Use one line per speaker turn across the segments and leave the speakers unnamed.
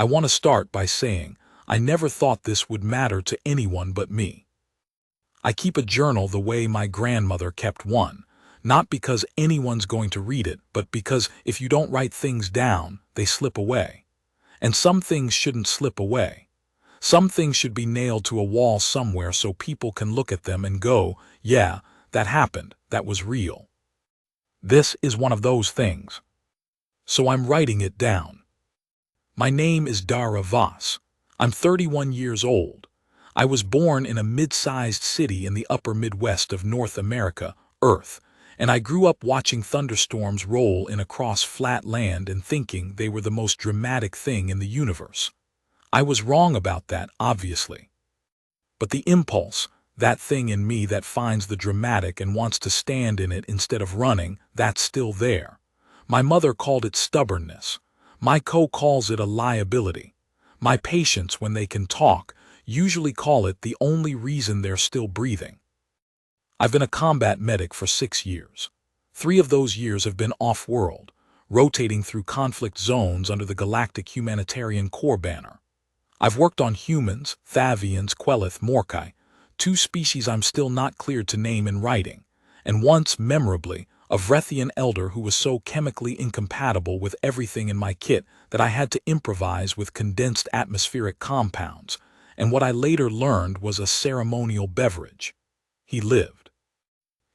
I want to start by saying I never thought this would matter to anyone but me. I keep a journal the way my grandmother kept one, not because anyone's going to read it, but because if you don't write things down, they slip away. And some things shouldn't slip away. Some things should be nailed to a wall somewhere so people can look at them and go, yeah, that happened, that was real. This is one of those things. So I'm writing it down. My name is Dara Voss. I'm 31 years old. I was born in a mid-sized city in the upper Midwest of North America, Earth, and I grew up watching thunderstorms roll in across flat land and thinking they were the most dramatic thing in the universe. I was wrong about that, obviously. But the impulse, that thing in me that finds the dramatic and wants to stand in it instead of running, that's still there. My mother called it stubbornness. My calls it a liability. My patients, when they can talk, usually call it the only reason they're still breathing. I've been a combat medic for 6 years. 3 of those years have been off-world, rotating through conflict zones under the Galactic Humanitarian Corps banner. I've worked on humans, Thavians, Quelith, Morkai, 2 species I'm still not cleared to name in writing, and once, memorably, a Vrethian elder who was so chemically incompatible with everything in my kit that I had to improvise with condensed atmospheric compounds, and what I later learned was a ceremonial beverage. He lived.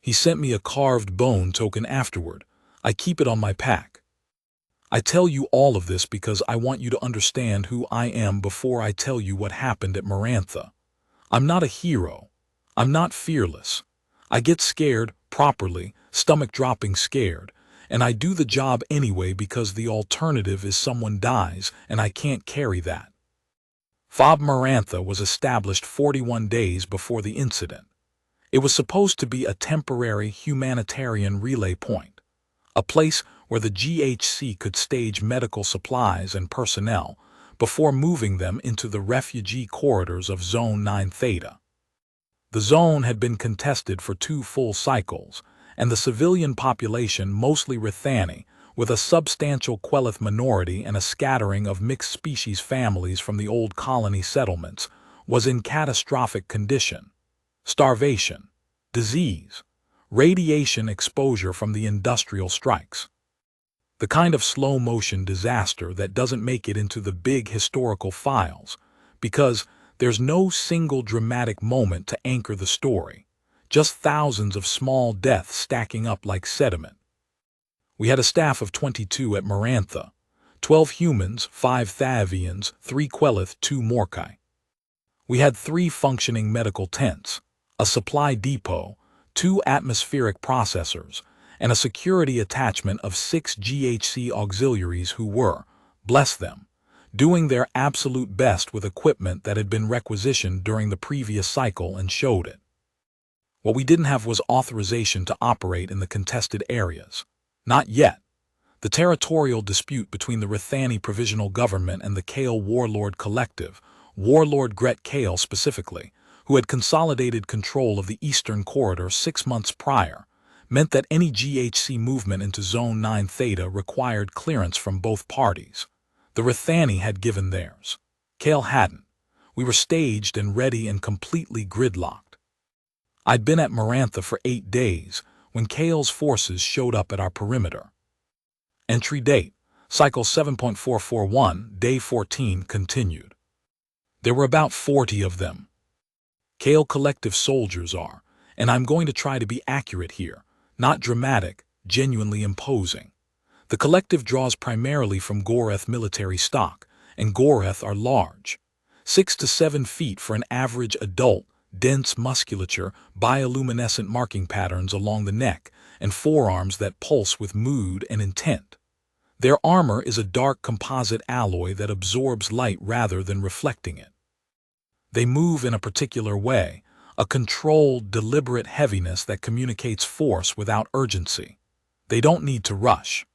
He sent me a carved bone token afterward. I keep it on my pack. I tell you all of this because I want you to understand who I am before I tell you what happened at Marantha. I'm not a hero. I'm not fearless. I get scared, properly, stomach-dropping scared, and I do the job anyway because the alternative is someone dies, and I can't carry that. FOB Marantha was established 41 days before the incident. It was supposed to be a temporary humanitarian relay point, a place where the GHC could stage medical supplies and personnel before moving them into the refugee corridors of Zone 9 Theta. The zone had been contested for 2 full cycles, and the civilian population, mostly Rithani, with a substantial Quelith minority and a scattering of mixed-species families from the old colony settlements, was in catastrophic condition. Starvation, disease, radiation exposure from the industrial strikes. The kind of slow-motion disaster that doesn't make it into the big historical files, because there's no single dramatic moment to anchor the story, just thousands of small deaths stacking up like sediment. We had a staff of 22 at Marantha, 12 humans, 5 Thavians, 3 Quelith, 2 Morkai. We had 3 functioning medical tents, a supply depot, 2 atmospheric processors, and a security attachment of 6 GHC auxiliaries who were, bless them, doing their absolute best with equipment that had been requisitioned during the previous cycle and showed it. What we didn't have was authorization to operate in the contested areas. Not yet. The territorial dispute between the Rithani Provisional Government and the Kale Warlord Collective, Warlord Gret Kale specifically, who had consolidated control of the Eastern Corridor 6 months prior, meant that any GHC movement into Zone 9 Theta required clearance from both parties. The Rithani had given theirs. Kale hadn't. We were staged and ready and completely gridlocked. I'd been at Marantha for 8 days when Kale's forces showed up at our perimeter. Entry date, Cycle 7.441, Day 14 continued. There were about 40 of them. Kale Collective soldiers are, and I'm going to try to be accurate here, not dramatic, genuinely imposing. The collective draws primarily from Goreth military stock, and Goreth are large. 6 to 7 feet for an average adult, dense musculature, bioluminescent marking patterns along the neck, and forearms that pulse with mood and intent. Their armor is a dark composite alloy that absorbs light rather than reflecting it. They move in a particular way, a controlled, deliberate heaviness that communicates force without urgency. They don't need to rush.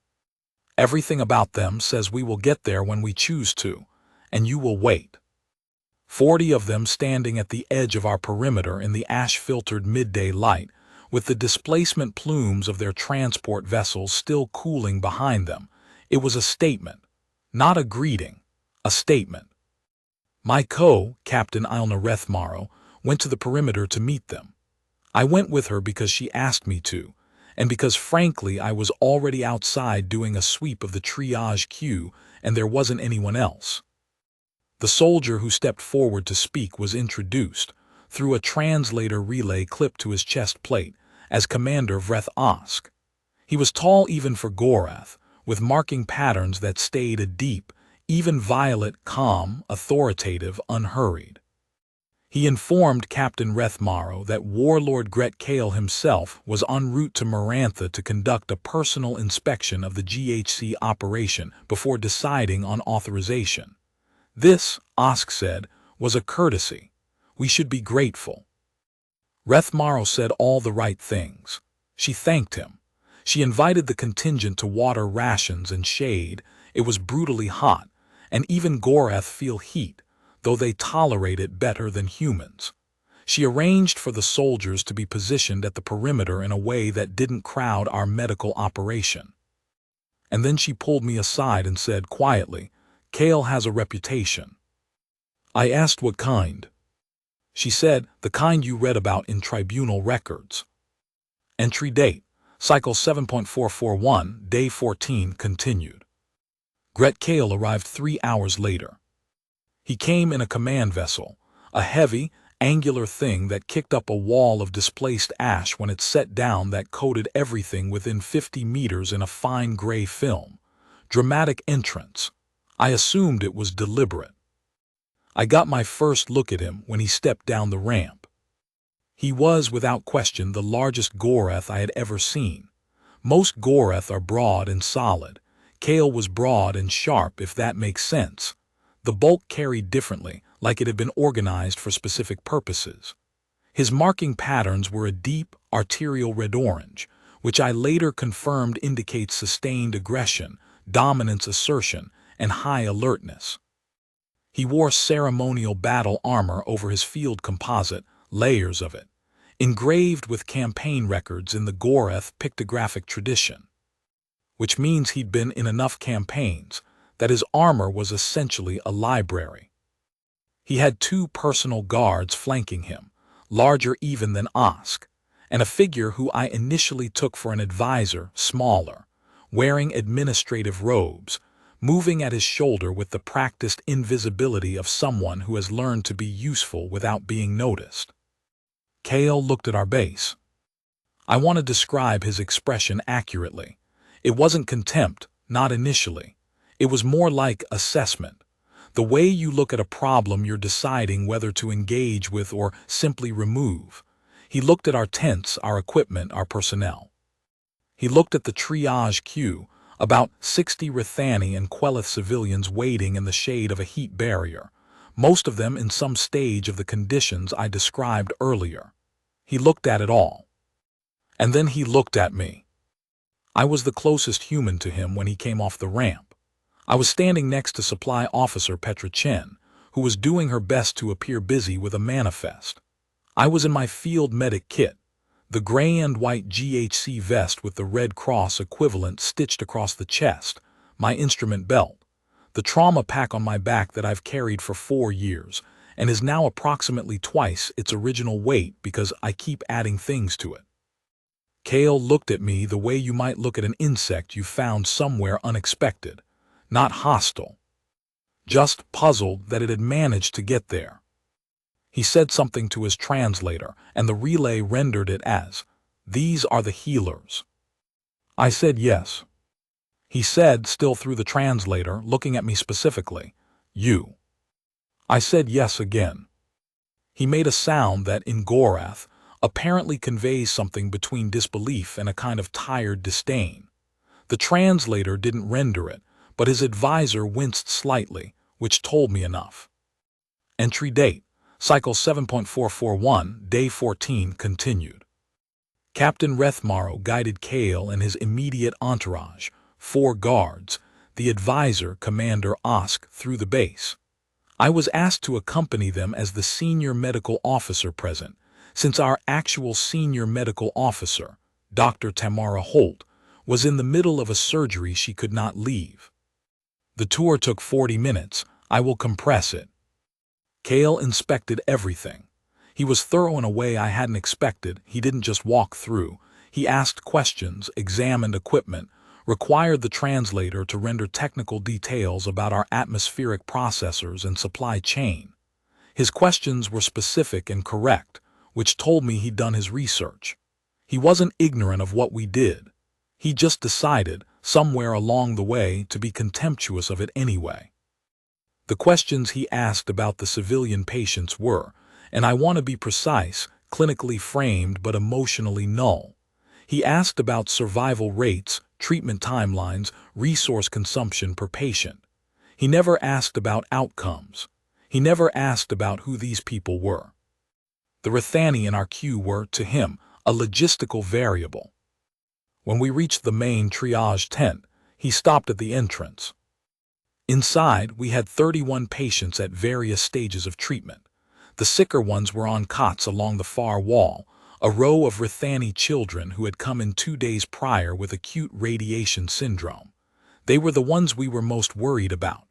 Everything about them says we will get there when we choose to, and you will wait. 40 of them standing at the edge of our perimeter in the ash-filtered midday light, with the displacement plumes of their transport vessels still cooling behind them. It was a statement, not a greeting, A statement. My Captain Ilna Rethmaro, went to the perimeter to meet them. I went with her because she asked me to, and because frankly I was already outside doing a sweep of the triage queue and there wasn't anyone else. The soldier who stepped forward to speak was introduced, through a translator relay clipped to his chest plate, as Commander Vreth Osk. He was tall even for Gorath, with marking patterns that stayed a deep, even violet, calm, authoritative, unhurried. He informed Captain Rethmaro that Warlord Gret Kale himself was en route to Marantha to conduct a personal inspection of the GHC operation before deciding on authorization. This, Osk said, was a courtesy. We should be grateful. Rethmaro said all the right things. She thanked him. She invited the contingent to water rations and shade. It was brutally hot, and even Gorath feel heat, though they tolerate it better than humans. She arranged for the soldiers to be positioned at the perimeter in a way that didn't crowd our medical operation. And then she pulled me aside and said quietly, Kale has a reputation. I asked what kind. She said, the kind you read about in tribunal records. Entry date, Cycle 7.441, Day 14 continued. Gret Kale arrived 3 hours later. He came in a command vessel, a heavy, angular thing that kicked up a wall of displaced ash when it set down that coated everything within 50 meters in a fine gray film. Dramatic entrance. I assumed it was deliberate. I got my first look at him when he stepped down the ramp. He was, without question, the largest Gorath I had ever seen. Most Gorath are broad and solid. Kale was broad and sharp, if that makes sense. The bulk carried differently, like it had been organized for specific purposes. His marking patterns were a deep, arterial red-orange, which I later confirmed indicates sustained aggression, dominance assertion, and high alertness. He wore ceremonial battle armor over his field composite, layers of it, engraved with campaign records in the Gorath pictographic tradition. Which means he'd been in enough campaigns that his armor was essentially a library. He had 2 personal guards flanking him, larger even than Osk, and a figure who I initially took for an advisor, smaller, wearing administrative robes, moving at his shoulder with the practiced invisibility of someone who has learned to be useful without being noticed. Kale looked at our base. I want to describe his expression accurately. It wasn't contempt, not initially. It was more like assessment. The way you look at a problem you're deciding whether to engage with or simply remove. He looked at our tents, our equipment, our personnel. He looked at the triage queue, about 60 Rithani and Quelith civilians waiting in the shade of a heat barrier, most of them in some stage of the conditions I described earlier. He looked at it all. And then he looked at me. I was the closest human to him when he came off the ramp. I was standing next to Supply Officer Petra Chen, who was doing her best to appear busy with a manifest. I was in my field medic kit, the gray and white GHC vest with the Red Cross equivalent stitched across the chest, my instrument belt, the trauma pack on my back that I've carried for 4 years and is now approximately twice its original weight because I keep adding things to it. Kale looked at me the way you might look at an insect you found somewhere unexpected, not hostile, just puzzled that it had managed to get there. He said something to his translator, and the relay rendered it as, "These are the healers." I said yes. He said, still through the translator, looking at me specifically, "You." I said yes again. He made a sound that, in Gorath, apparently conveys something between disbelief and a kind of tired disdain. The translator didn't render it, but his advisor winced slightly, which told me enough. Entry date, Cycle 7.441, Day 14 continued. Captain Rethmaro guided Kale and his immediate entourage, 4 guards, the advisor, Commander Osk, through the base. I was asked to accompany them as the senior medical officer present, since our actual senior medical officer, Dr. Tamara Holt, was in the middle of a surgery she could not leave. The tour took 40 minutes. I will compress it. Kale inspected everything. He was thorough in a way I hadn't expected. He didn't just walk through. He asked questions, examined equipment, required the translator to render technical details about our atmospheric processors and supply chain. His questions were specific and correct, which told me he'd done his research. He wasn't ignorant of what we did. He just decided, somewhere along the way, to be contemptuous of it anyway. The questions he asked about the civilian patients were, and I want to be precise, clinically framed but emotionally null. He asked about survival rates, treatment timelines, resource consumption per patient. He never asked about outcomes. He never asked about who these people were. The Rithani in our queue were, to him, a logistical variable. When we reached the main triage tent, he stopped at the entrance. Inside, we had 31 patients at various stages of treatment. The sicker ones were on cots along the far wall, a row of Rithani children who had come in 2 days prior with acute radiation syndrome. They were the ones we were most worried about.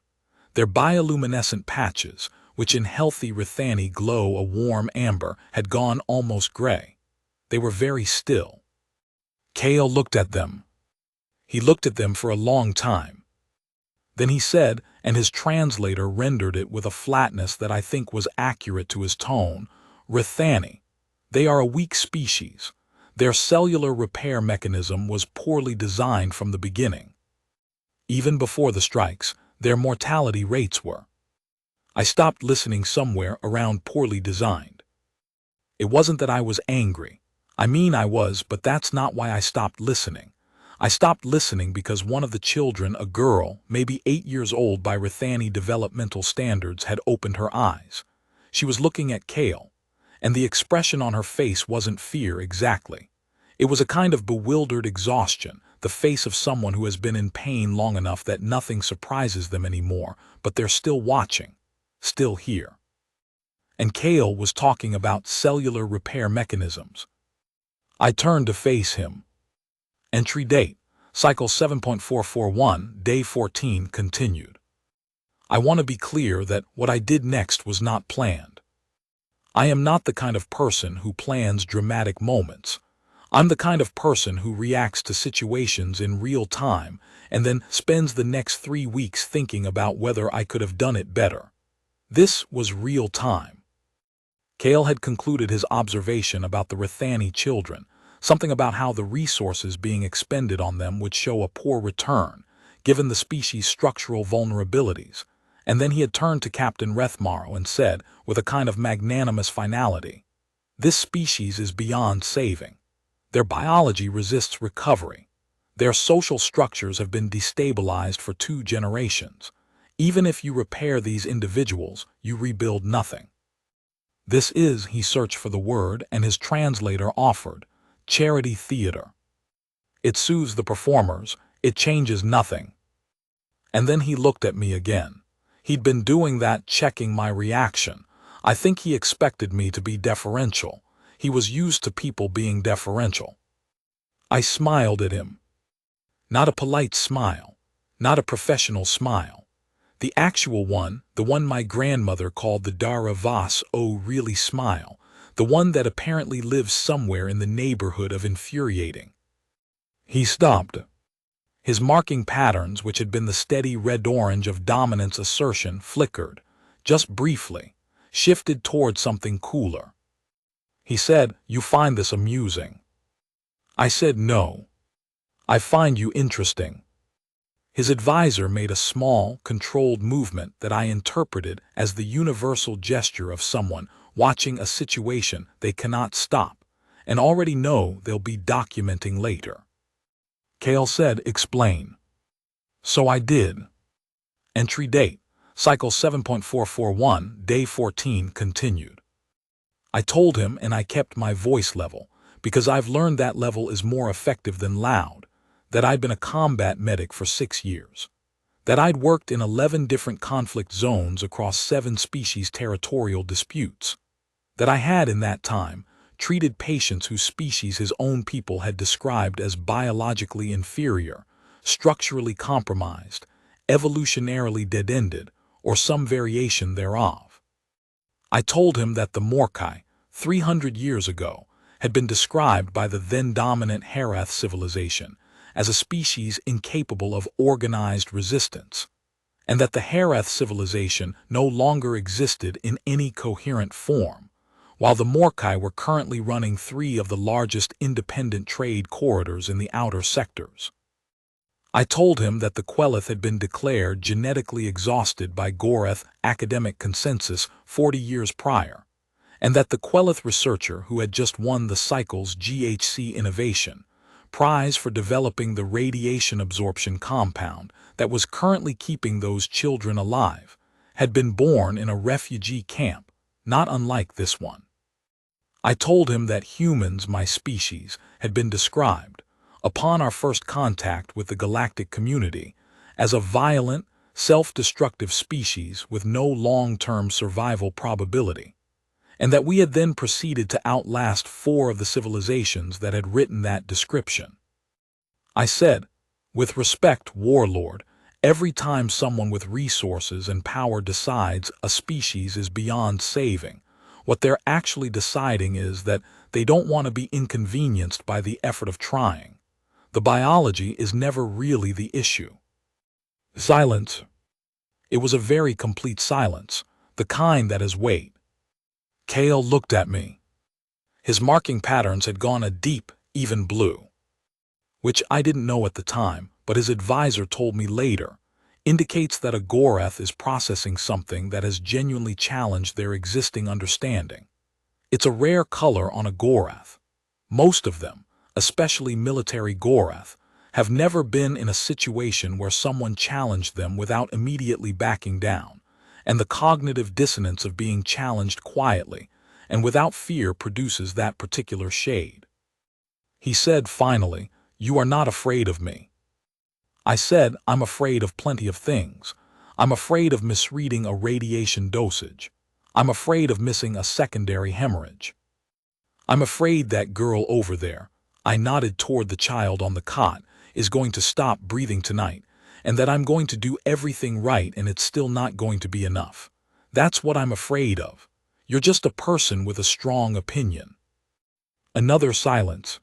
Their bioluminescent patches, which in healthy Rithani glow a warm amber, had gone almost gray. They were very still. Kale looked at them. He looked at them for a long time. Then he said, and his translator rendered it with a flatness that I think was accurate to his tone, "Rithani. They are a weak species. Their cellular repair mechanism was poorly designed from the beginning. Even before the strikes, their mortality rates were." I stopped listening somewhere around poorly designed. It wasn't that I was angry. I mean I was, but that's not why I stopped listening. I stopped listening because one of the children, a girl, maybe 8 years old by Rithani developmental standards, had opened her eyes. She was looking at Kale, and the expression on her face wasn't fear exactly. It was a kind of bewildered exhaustion, the face of someone who has been in pain long enough that nothing surprises them anymore, but they're still watching, still here. And Kale was talking about cellular repair mechanisms. I turned to face him. Entry date, cycle 7.441, day 14 continued. I want to be clear that what I did next was not planned. I am not the kind of person who plans dramatic moments. I'm the kind of person who reacts to situations in real time and then spends the next 3 weeks thinking about whether I could have done it better. This was real time. Kale had concluded his observation about the Rithani children, something about how the resources being expended on them would show a poor return, given the species' structural vulnerabilities, and then he had turned to Captain Rethmaro and said, with a kind of magnanimous finality, "This species is beyond saving. Their biology resists recovery. Their social structures have been destabilized for 2 generations. Even if you repair these individuals, you rebuild nothing." This is, he searched for the word, and his translator offered, charity theater. It soothes the performers, it changes nothing. And then he looked at me again. He'd been doing that, checking my reaction. I think he expected me to be deferential. He was used to people being deferential. I smiled at him. Not a polite smile, not a professional smile. The actual one, the one my grandmother called the Dara Vas oh really smile, the one that apparently lives somewhere in the neighborhood of infuriating. He stopped. His marking patterns, which had been the steady red-orange of dominance assertion, flickered, just briefly, shifted toward something cooler. He said, "You find this amusing?" I said no. "I find you interesting." His advisor made a small, controlled movement that I interpreted as the universal gesture of someone watching a situation they cannot stop and already know they'll be documenting later. Kale said, "Explain." So I did. Entry date, cycle 7.441, day 14 continued. I told him, and I kept my voice level, because I've learned that level is more effective than loud, that I'd been a combat medic for 6 years, that I'd worked in 11 different conflict zones across 7 species territorial disputes, that I had in that time treated patients whose species his own people had described as biologically inferior, structurally compromised, evolutionarily dead-ended, or some variation thereof. I told him that the Morkai, 300 years ago, had been described by the then-dominant Herath civilization as a species incapable of organized resistance, and that the Herath civilization no longer existed in any coherent form, while the Morkai were currently running 3 of the largest independent trade corridors in the outer sectors. I told him that the Quelith had been declared genetically exhausted by Gorath academic consensus 40 years prior, and that the Quelith researcher who had just won the Cycle's GHC Innovation Prize for developing the radiation absorption compound that was currently keeping those children alive had been born in a refugee camp, not unlike this one. I told him that humans, my species, had been described, upon our first contact with the galactic community, as a violent, self-destructive species with no long-term survival probability, and that we had then proceeded to outlast 4 of the civilizations that had written that description. I said, with respect, Warlord, every time someone with resources and power decides a species is beyond saving, what they're actually deciding is that they don't want to be inconvenienced by the effort of trying. The biology is never really the issue. Silence. It was a very complete silence, the kind that is weight. Kale looked at me. His marking patterns had gone a deep, even blue, which I didn't know at the time, but his advisor told me later, indicates that a Gorath is processing something that has genuinely challenged their existing understanding. It's a rare color on a Gorath. Most of them, especially military Gorath, have never been in a situation where someone challenged them without immediately backing down, and the cognitive dissonance of being challenged quietly and without fear produces that particular shade. He said finally, "You are not afraid of me." I said, "I'm afraid of plenty of things. I'm afraid of misreading a radiation dosage. I'm afraid of missing a secondary hemorrhage. I'm afraid that girl over there," I nodded toward the child on the cot, "is going to stop breathing tonight, and that I'm going to do everything right and it's still not going to be enough. That's what I'm afraid of. You're just a person with a strong opinion." Another silence.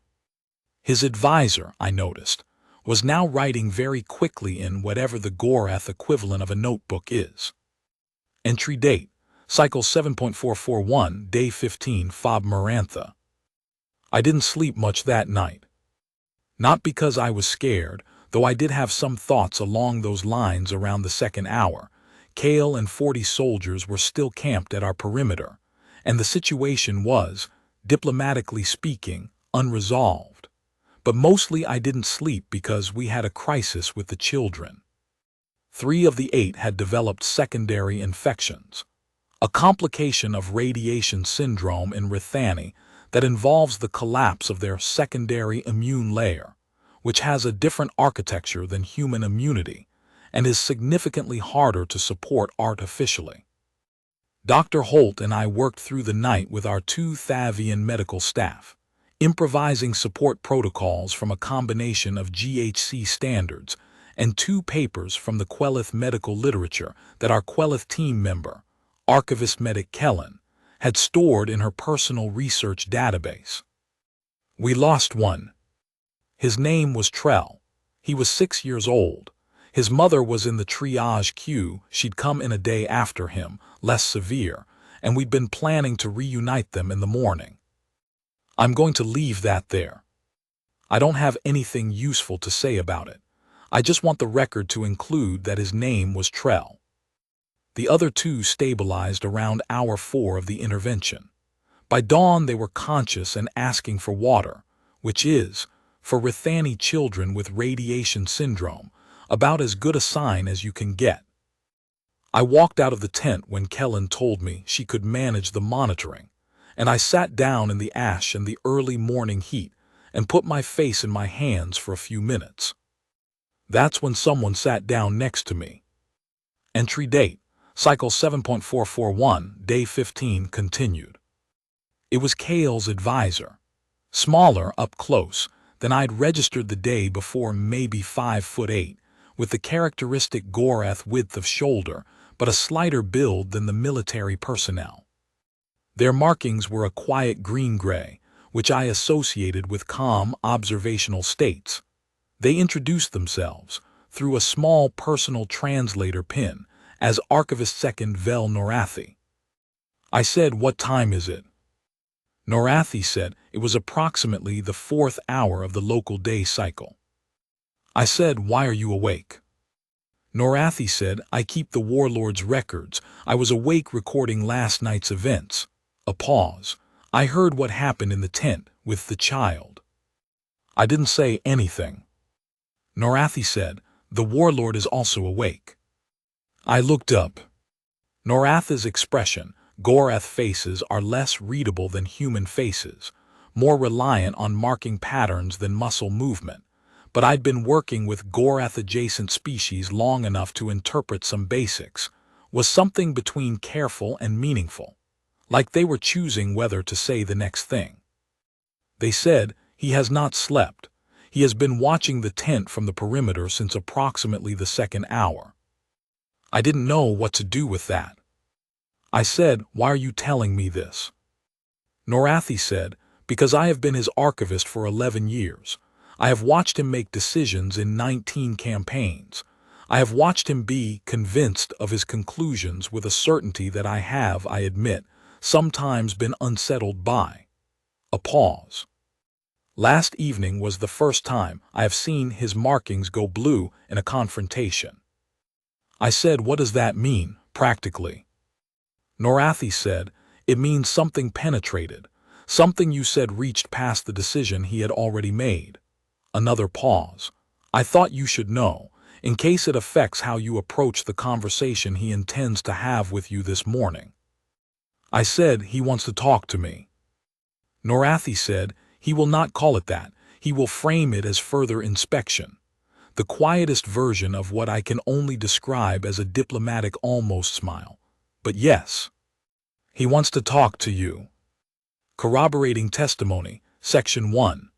His advisor, I noticed, was now writing very quickly in whatever the Gorath equivalent of a notebook is. Entry date, Cycle 7.441, Day 15, Fob Marantha. I didn't sleep much that night. Not because I was scared, though I did have some thoughts along those lines around the second hour. Kale and 40 soldiers were still camped at our perimeter, and the situation was, diplomatically speaking, unresolved. But mostly I didn't sleep because we had a crisis with the children. 3 of the 8 had developed secondary infections, a complication of radiation syndrome in Rithani that involves the collapse of their secondary immune layer, which has a different architecture than human immunity and is significantly harder to support artificially. Dr. Holt and I worked through the night with our 2 Thavian medical staff, improvising support protocols from a combination of GHC standards and 2 papers from the Quelith medical literature that our Quelith team member, Archivist Medic Kellen, had stored in her personal research database. We lost one. His name was Trell. He was 6 years old. His mother was in the triage queue. She'd come in a day after him, less severe, and we'd been planning to reunite them in the morning. I'm going to leave that there. I don't have anything useful to say about it. I just want the record to include that his name was Trell. The other 2 stabilized around hour 4 of the intervention. By dawn they were conscious and asking for water, which is, for Rithani children with radiation syndrome, about as good a sign as you can get. I walked out of the tent when Kellen told me she could manage the monitoring, and I sat down in the ash and the early morning heat and put my face in my hands for a few minutes. That's when someone sat down next to me. Entry date, Cycle 7.441, Day 15 continued. It was Kale's advisor, smaller up close than I'd registered the day before, maybe 5'8", with the characteristic Gorath width of shoulder, but a slighter build than the military personnel. Their markings were a quiet green-gray, which I associated with calm, observational states. They introduced themselves, through a small personal translator pin, as Archivist Second Vel Norathi. I said, "What time is it?" Norathi said it was approximately the 4th hour of the local day cycle. I said, "Why are you awake?" Norathi said, "I keep the Warlord's records. I was awake recording last night's events." A pause. I heard what happened in the tent with the child. I didn't say anything. Norathi said, "The Warlord is also awake." I looked up. Norathi's expression, Gorath faces are less readable than human faces, more reliant on marking patterns than muscle movement. But I'd been working with Gorath-adjacent species long enough to interpret some basics, was something between careful and meaningful, like they were choosing whether to say the next thing. They said, "He has not slept. He has been watching the tent from the perimeter since approximately the 2nd hour." I didn't know what to do with that. I said, "Why are you telling me this?" Norathi said, "Because I have been his archivist for 11 years. I have watched him make decisions in 19 campaigns. I have watched him be convinced of his conclusions with a certainty that I admit, sometimes been unsettled by." A pause. "Last evening was the first time I have seen his markings go blue in a confrontation." I said, "What does that mean, practically?" Norathi said, "It means something penetrated, something you said reached past the decision he had already made." Another pause. "I thought you should know, in case it affects how you approach the conversation he intends to have with you this morning." I said, "He wants to talk to me." Norathi said, "He will not call it that. He will frame it as further inspection. The quietest version of what I can only describe as a diplomatic almost smile. But yes, he wants to talk to you." Corroborating testimony, Section 1.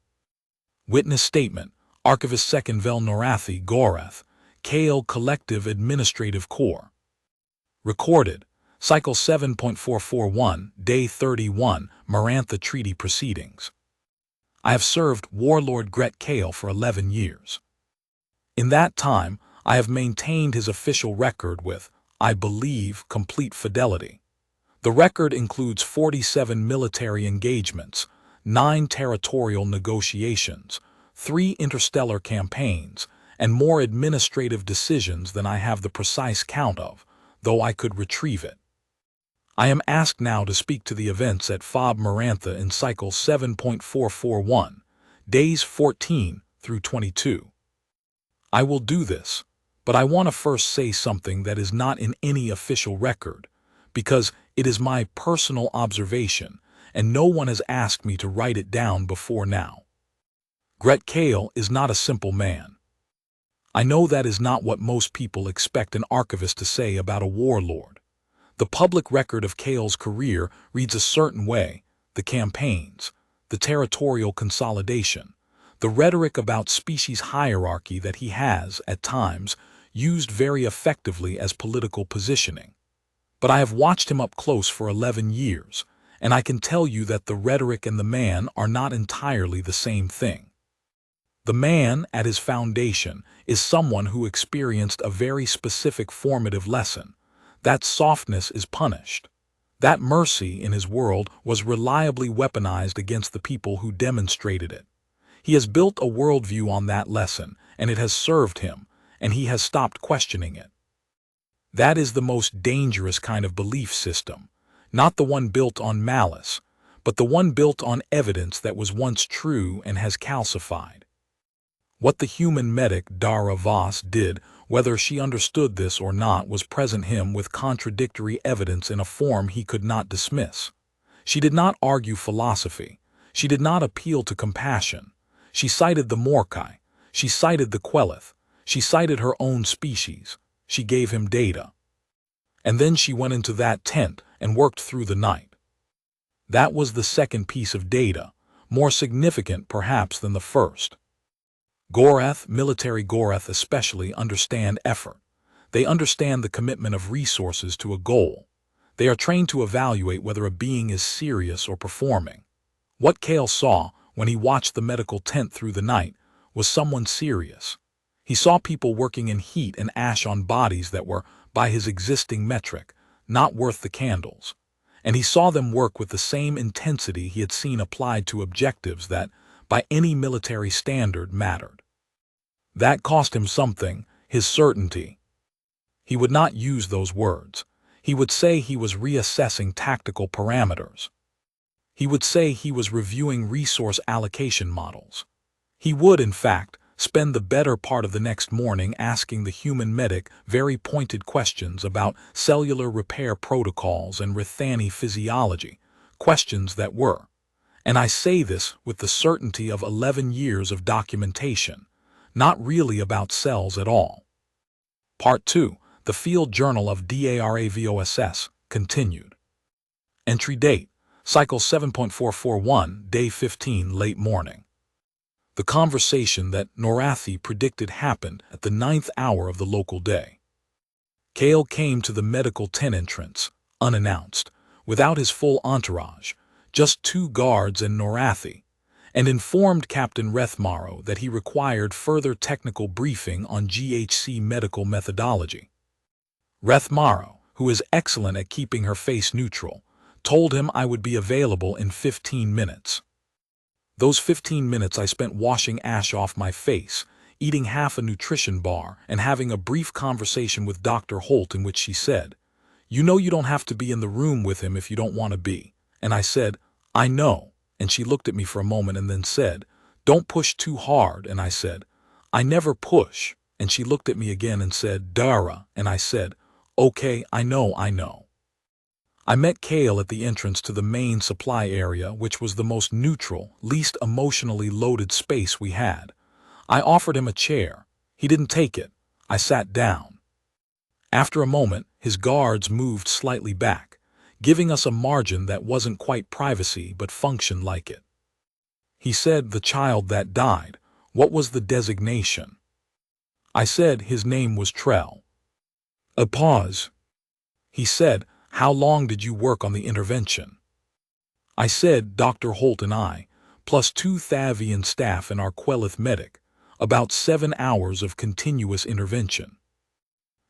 Witness statement, Archivist Second Vel Norathi, Gorath, Kale Collective Administrative Corps. Recorded, Cycle 7.441, Day 31, Marantha Treaty Proceedings. I have served Warlord Gret Kale for 11 years. In that time, I have maintained his official record with, I believe, complete fidelity. The record includes 47 military engagements, 9 territorial negotiations, 3 interstellar campaigns, and more administrative decisions than I have the precise count of, though I could retrieve it. I am asked now to speak to the events at FOB Marantha in Cycle 7.441, Days 14 through 22. I will do this, but I want to first say something that is not in any official record, because it is my personal observation, and no one has asked me to write it down before now. Gret Kale is not a simple man. I know that is not what most people expect an archivist to say about a warlord. The public record of Kale's career reads a certain way: the campaigns, the territorial consolidation, the rhetoric about species hierarchy that he has, at times, used very effectively as political positioning. But I have watched him up close for 11 years, and I can tell you that the rhetoric and the man are not entirely the same thing. The man, at his foundation, is someone who experienced a very specific formative lesson. That softness is punished. That mercy in his world was reliably weaponized against the people who demonstrated it. He has built a worldview on that lesson, and it has served him, and he has stopped questioning it. That is the most dangerous kind of belief system, not the one built on malice, but the one built on evidence that was once true and has calcified. What the human medic Dara Voss did, whether she understood this or not, was present him with contradictory evidence in a form he could not dismiss. She did not argue philosophy. She did not appeal to compassion. She cited the Morkai. She cited the Quelith. She cited her own species. She gave him data. And then she went into that tent and worked through the night. That was the second piece of data, more significant perhaps than the first. Gorath, military Gorath especially, understand effort. They understand the commitment of resources to a goal. They are trained to evaluate whether a being is serious or performing. What Kale saw when he watched the medical tent through the night was someone serious. He saw people working in heat and ash on bodies that were, by his existing metric, not worth the candles. And he saw them work with the same intensity he had seen applied to objectives that, by any military standard, mattered. That cost him something, his certainty. He would not use those words. He would say he was reassessing tactical parameters. He would say he was reviewing resource allocation models. He would, in fact, spend the better part of the next morning asking the human medic very pointed questions about cellular repair protocols and Rithani physiology, questions that were, and I say this with the certainty of 11 years of documentation, not really about cells at all. Part 2, the Field Journal of DARAVOSS, continued. Entry date, Cycle 7.441, Day 15, late morning. The conversation that Norathi predicted happened at the 9th hour of the local day. Kale came to the medical tent entrance, unannounced, without his full entourage, just 2 guards and Norathi, and informed Captain Rethmaro that he required further technical briefing on GHC medical methodology. Rethmaro, who is excellent at keeping her face neutral, told him I would be available in 15 minutes. Those 15 minutes I spent washing ash off my face, eating half a nutrition bar, and having a brief conversation with Dr. Holt in which she said, "You know you don't have to be in the room with him if you don't want to be." And I said, "I know." And she looked at me for a moment and then said, "Don't push too hard." And I said, "I never push." And she looked at me again and said, "Dara." And I said, "Okay, I know." I met Kale at the entrance to the main supply area, which was the most neutral, least emotionally loaded space we had. I offered him a chair. He didn't take it. I sat down. After a moment, his guards moved slightly back, giving us a margin that wasn't quite privacy but functioned like it. He said, "The child that died, what was the designation?" I said his name was Trell. A pause. He said, "How long did you work on the intervention?" I said, "Dr. Holt and I, plus 2 Thavian staff and our Quelith medic, about 7 hours of continuous intervention."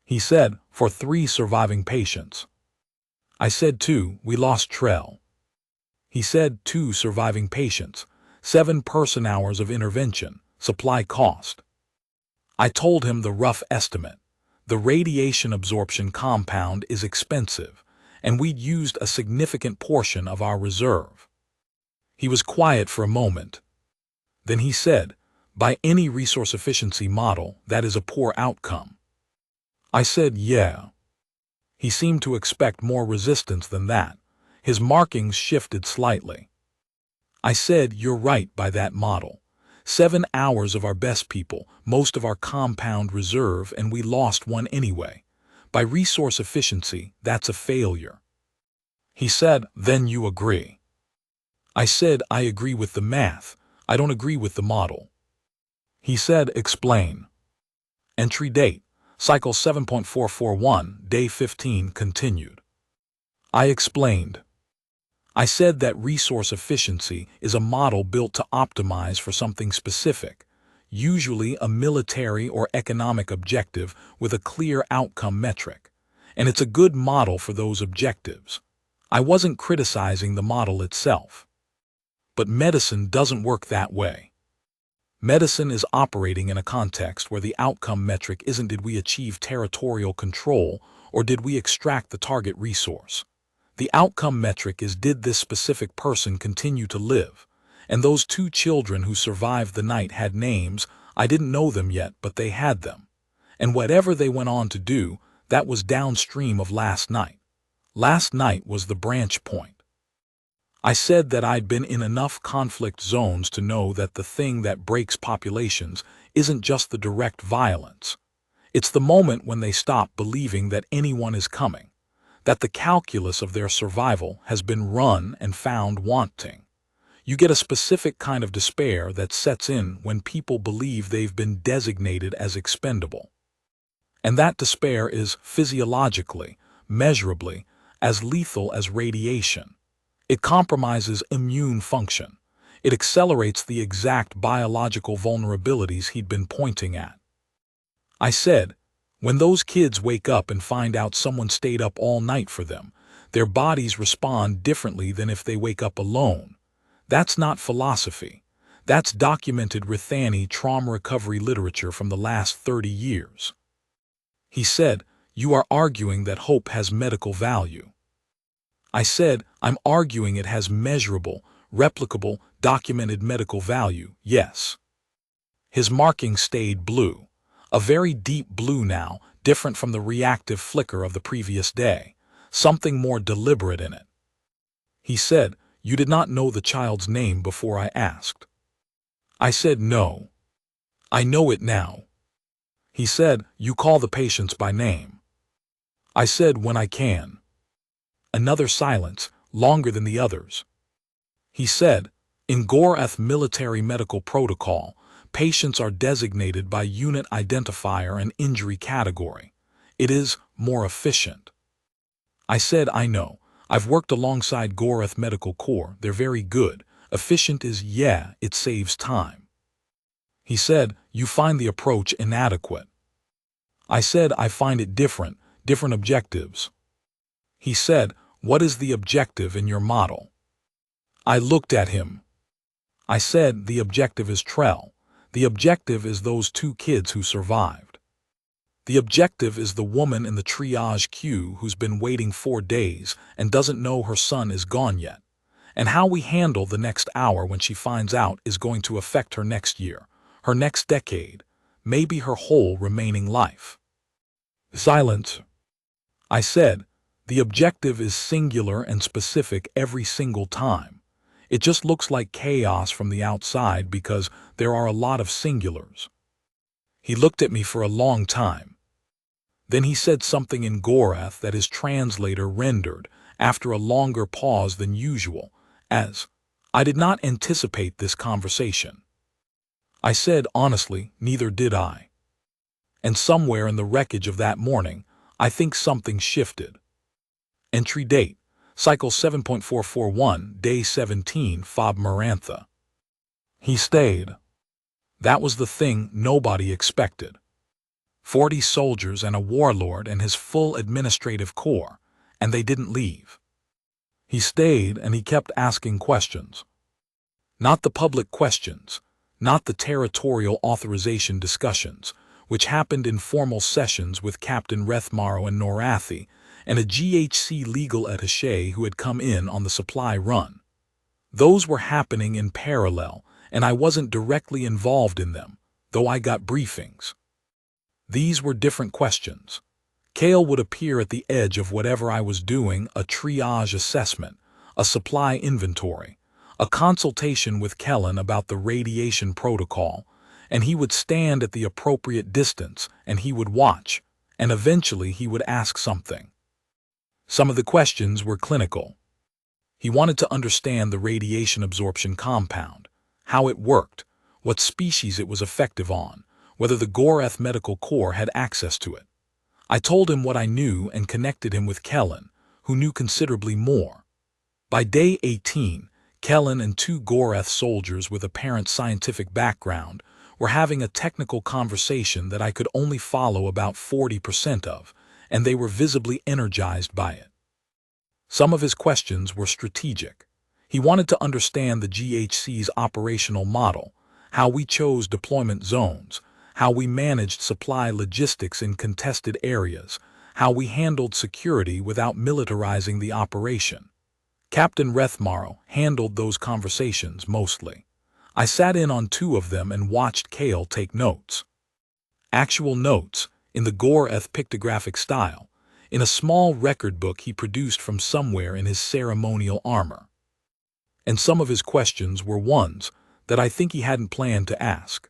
He said, "For 3 surviving patients." I said, "2, we lost Trell." He said, 2 surviving patients, 7 person-hours of intervention, supply cost." I told him the rough estimate. The radiation absorption compound is expensive, and we'd used a significant portion of our reserve. He was quiet for a moment. Then he said, "By any resource efficiency model, that is a poor outcome." I said, "Yeah." He seemed to expect more resistance than that. His markings shifted slightly. I said, "You're right by that model. 7 hours of our best people, most of our compound reserve, and we lost 1 anyway. By resource efficiency, that's a failure." He said, "Then you agree." I said, "I agree with the math. I don't agree with the model." He said, "Explain." Entry date, Cycle 7.441, Day 15, continued. I explained. I said that resource efficiency is a model built to optimize for something specific, usually a military or economic objective with a clear outcome metric, and it's a good model for those objectives. I wasn't criticizing the model itself. But medicine doesn't work that way. Medicine is operating in a context where the outcome metric isn't did we achieve territorial control or did we extract the target resource. The outcome metric is did this specific person continue to live, and those 2 children who survived the night had names. I didn't know them yet, but they had them. And whatever they went on to do, that was downstream of last night. Last night was the branch point. I said that I'd been in enough conflict zones to know that the thing that breaks populations isn't just the direct violence. It's the moment when they stop believing that anyone is coming, that the calculus of their survival has been run and found wanting. You get a specific kind of despair that sets in when people believe they've been designated as expendable. And that despair is physiologically, measurably, as lethal as radiation. It compromises immune function. It accelerates the exact biological vulnerabilities he'd been pointing at. I said, when those kids wake up and find out someone stayed up all night for them, their bodies respond differently than if they wake up alone. That's not philosophy. That's documented Rithani trauma recovery literature from the last 30 years. He said, you are arguing that hope has medical value. I said, I'm arguing it has measurable, replicable, documented medical value, yes. His marking stayed blue. A very deep blue now, different from the reactive flicker of the previous day, something more deliberate in it. He said, you did not know the child's name before I asked. I said, no. I know it now. He said, you call the patients by name. I said, when I can. Another silence, longer than the others. He said, in Goreth military medical protocol, patients are designated by unit identifier and injury category. It is more efficient. I said, I know. I've worked alongside Goreth Medical Corps. They're very good. Efficient is, yeah, it saves time. He said, you find the approach inadequate. I said, I find it different objectives. He said, what is the objective in your model? I looked at him. I said, the objective is Trell. The objective is those 2 kids who survived. The objective is the woman in the triage queue who's been waiting 4 days and doesn't know her son is gone yet. And how we handle the next hour when she finds out is going to affect her next year, her next decade, maybe her whole remaining life. Silence. I said, the objective is singular and specific every single time. It just looks like chaos from the outside because there are a lot of singulars. He looked at me for a long time. Then he said something in Goreth that his translator rendered, after a longer pause than usual, as, I did not anticipate this conversation. I said, honestly, neither did I. And somewhere in the wreckage of that morning, I think something shifted. Entry date, Cycle 7.441, Day 17, Fob Marantha. He stayed. That was the thing nobody expected. 40 soldiers and a warlord and his full administrative corps, and they didn't leave. He stayed and he kept asking questions. Not the public questions, not the territorial authorization discussions, which happened in formal sessions with Captain Rethmaro and Norathi, and a GHC legal attaché who had come in on the supply run. Those were happening in parallel, and I wasn't directly involved in them, though I got briefings. These were different questions. Kale would appear at the edge of whatever I was doing, a triage assessment, a supply inventory, a consultation with Kellen about the radiation protocol, and he would stand at the appropriate distance and he would watch, and eventually he would ask something. Some of the questions were clinical. He wanted to understand the radiation absorption compound, how it worked, what species it was effective on, whether the Goreth Medical Corps had access to it. I told him what I knew and connected him with Kellen, who knew considerably more. By day 18, Kellen and 2 Goreth soldiers with apparent scientific background were having a technical conversation that I could only follow about 40% of, and they were visibly energized by it. Some of his questions were strategic. He wanted to understand the GHC's operational model, how we chose deployment zones, how we managed supply logistics in contested areas, how we handled security without militarizing the operation. Captain Rethmaro handled those conversations mostly. I sat in on 2 of them and watched Kale take notes. Actual notes, in the Goreth pictographic style, in a small record book he produced from somewhere in his ceremonial armor. And some of his questions were ones that I think he hadn't planned to ask.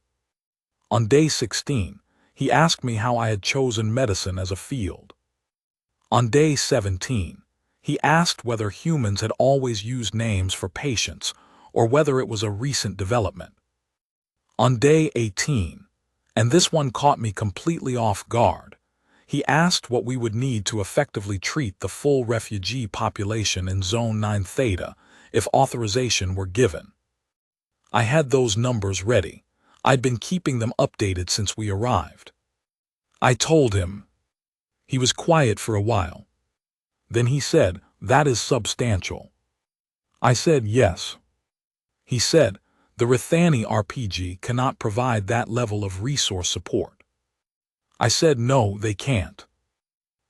On day 16, he asked me how I had chosen medicine as a field. On day 17, he asked whether humans had always used names for patients or whether it was a recent development. On day 18, and this one caught me completely off guard, He asked what we would need to effectively treat the full refugee population in Zone 9 Theta if authorization were given. I had those numbers ready. I'd been keeping them updated since we arrived. I told him. He was quiet for a while. Then he said, "That is substantial." I said, "Yes." He said, "The Rithani RPG cannot provide that level of resource support." I said, "No, they can't."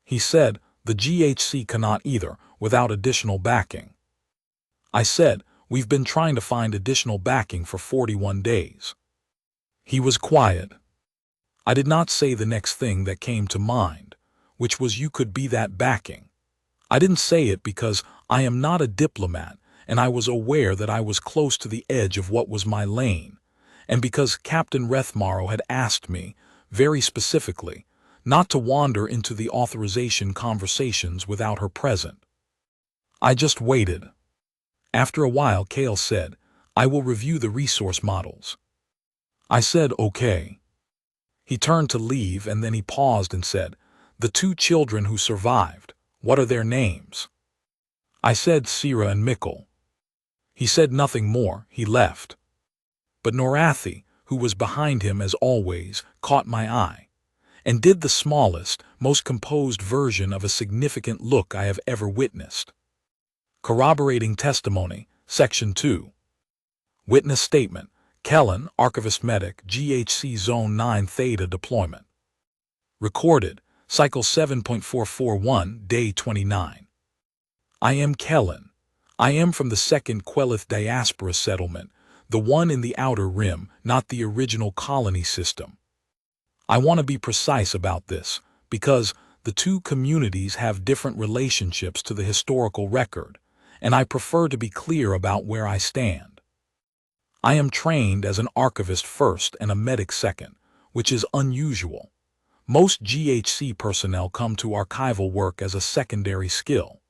He said, "The GHC cannot either, without additional backing." I said, "We've been trying to find additional backing for 41 days. He was quiet. I did not say the next thing that came to mind, which was you could be that backing. I didn't say it because I am not a diplomat and I was aware that I was close to the edge of what was my lane, and because Captain Rethmaro had asked me, very specifically, not to wander into the authorization conversations without her present. I just waited. After a while, Kale said, "I will review the resource models." I said, "Okay." He turned to leave and then he paused and said, "The two children who survived, what are their names?" I said, "Sira and Mikkel." He said nothing more, he left. But Norathi, who was behind him as always, caught my eye, and did the smallest, most composed version of a significant look I have ever witnessed. Corroborating Testimony, Section 2. Witness Statement, Kellen, Archivist Medic, GHC Zone 9 Theta Deployment. Recorded, Cycle 7.441, Day 29. I am Kellen. I am from the second Quelith Diaspora Settlement, the one in the Outer Rim, not the original colony system. I want to be precise about this, because the two communities have different relationships to the historical record, and I prefer to be clear about where I stand. I am trained as an archivist first and a medic second, which is unusual. Most GHC personnel come to archival work as a secondary skill.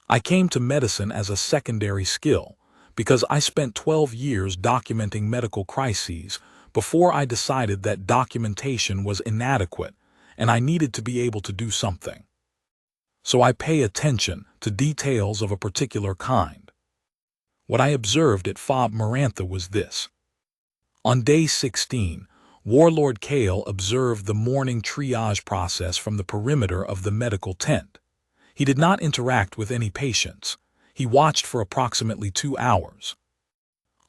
I came to medicine as a secondary skill because I spent 12 years documenting medical crises before I decided that documentation was inadequate and I needed to be able to do something. So I pay attention to details of a particular kind. What I observed at FOB Marantha was this. On day 16, Warlord Kale observed the morning triage process from the perimeter of the medical tent. He did not interact with any patients. He watched for approximately 2 hours.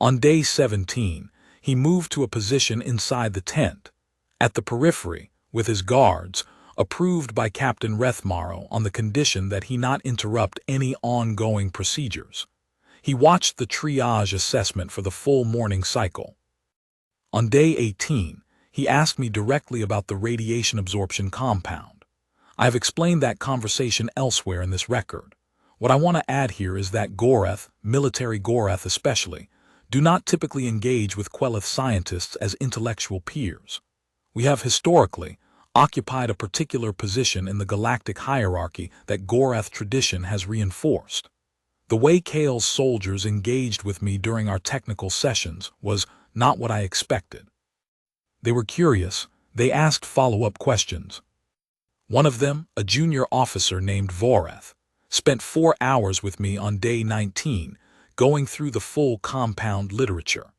On day 17, he moved to a position inside the tent, at the periphery, with his guards, approved by Captain Rethmaro on the condition that he not interrupt any ongoing procedures. He watched the triage assessment for the full morning cycle. On day 18, he asked me directly about the radiation absorption compound. I have explained that conversation elsewhere in this record. What I want to add here is that Goreth, military Goreth especially, do not typically engage with Quelith scientists as intellectual peers. We have historically occupied a particular position in the galactic hierarchy that Goreth tradition has reinforced. The way Kale's soldiers engaged with me during our technical sessions was not what I expected. They were curious. They asked follow-up questions. One of them, a junior officer named Voreth, spent 4 hours with me on day 19, going through the full compound literature.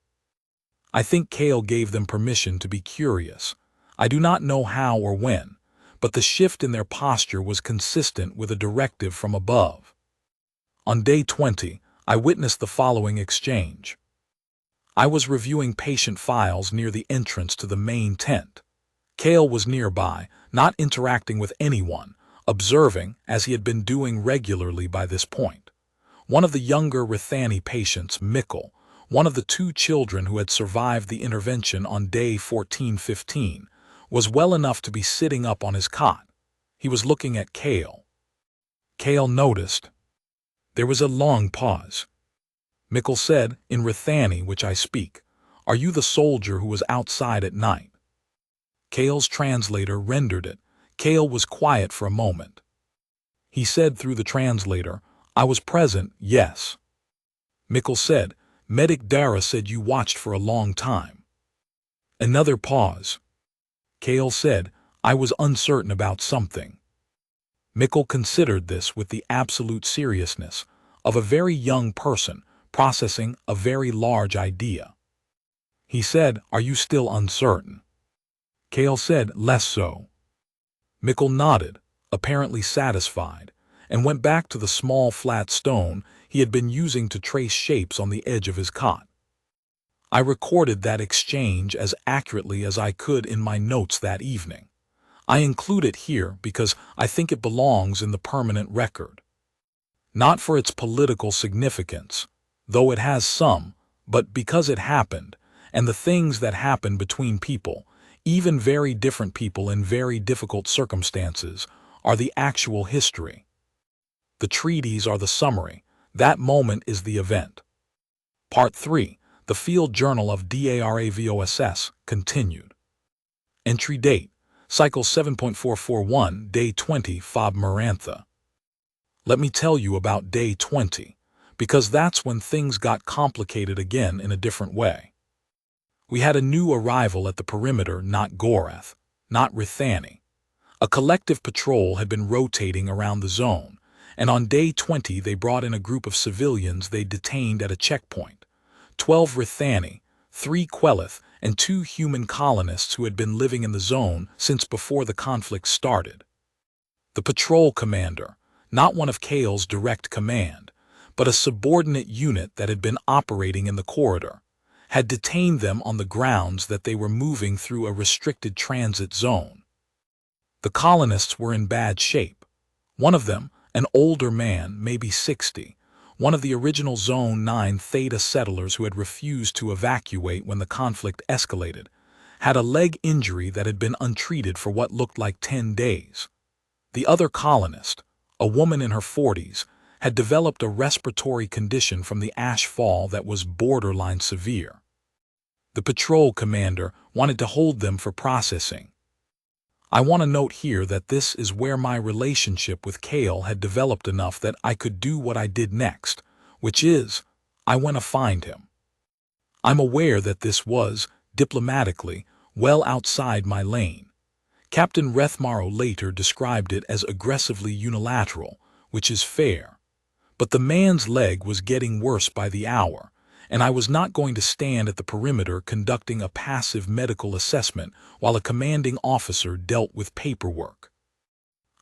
I think Kale gave them permission to be curious. I do not know how or when, but the shift in their posture was consistent with a directive from above. On day 20, I witnessed the following exchange. I was reviewing patient files near the entrance to the main tent. Kale was nearby, not interacting with anyone, observing as he had been doing regularly by this point. One of the younger Rithani patients, Mikkel, one of the 2 children who had survived the intervention on day 14-15, was well enough to be sitting up on his cot. He was looking at Kale. Kale noticed. There was a long pause. Mikkel said, in Rithani, which I speak, "Are you the soldier who was outside at night?" Kale's translator rendered it. Kale was quiet for a moment. He said through the translator, "I was present, yes." Mikkel said, "Medic Dara said you watched for a long time." Another pause. Kale said, I was uncertain about something. Mikkel considered this with the absolute seriousness of a very young person processing a very large idea. He said, "Are you still uncertain?" Kale said, "Less so." Mikkel nodded, apparently satisfied, and went back to the small flat stone he had been using to trace shapes on the edge of his cot. I recorded that exchange as accurately as I could in my notes that evening. I include it here because I think it belongs in the permanent record. Not for its political significance, though it has some, but because it happened, and the things that happen between people, even very different people in very difficult circumstances, are the actual history. The treaties are the summary. That moment is the event. Part 3. The Field Journal of DARAVOSS continued. Entry date: Cycle 7.441, Day 20, Fob Marantha. Let me tell you about Day 20, because that's when things got complicated again in a different way. We had a new arrival at the perimeter, not Gorath, not Rithani. A collective patrol had been rotating around the zone, and on Day 20 they brought in a group of civilians they detained at a checkpoint. 12 Rithani, 3 Quelith, and 2 human colonists who had been living in the zone since before the conflict started. The patrol commander, not one of Kale's direct command, but a subordinate unit that had been operating in the corridor, had detained them on the grounds that they were moving through a restricted transit zone. The colonists were in bad shape. One of them, an older man, maybe 60, one of the original Zone 9 Theta settlers who had refused to evacuate when the conflict escalated, had a leg injury that had been untreated for what looked like 10 days. The other colonist, a woman in her 40s, had developed a respiratory condition from the ash fall that was borderline severe. The patrol commander wanted to hold them for processing. I want to note here that this is where my relationship with Kale had developed enough that I could do what I did next, which is, I went to find him. I'm aware that this was, diplomatically, well outside my lane. Captain Rethmaro later described it as aggressively unilateral, which is fair. But the man's leg was getting worse by the hour, and I was not going to stand at the perimeter conducting a passive medical assessment while a commanding officer dealt with paperwork.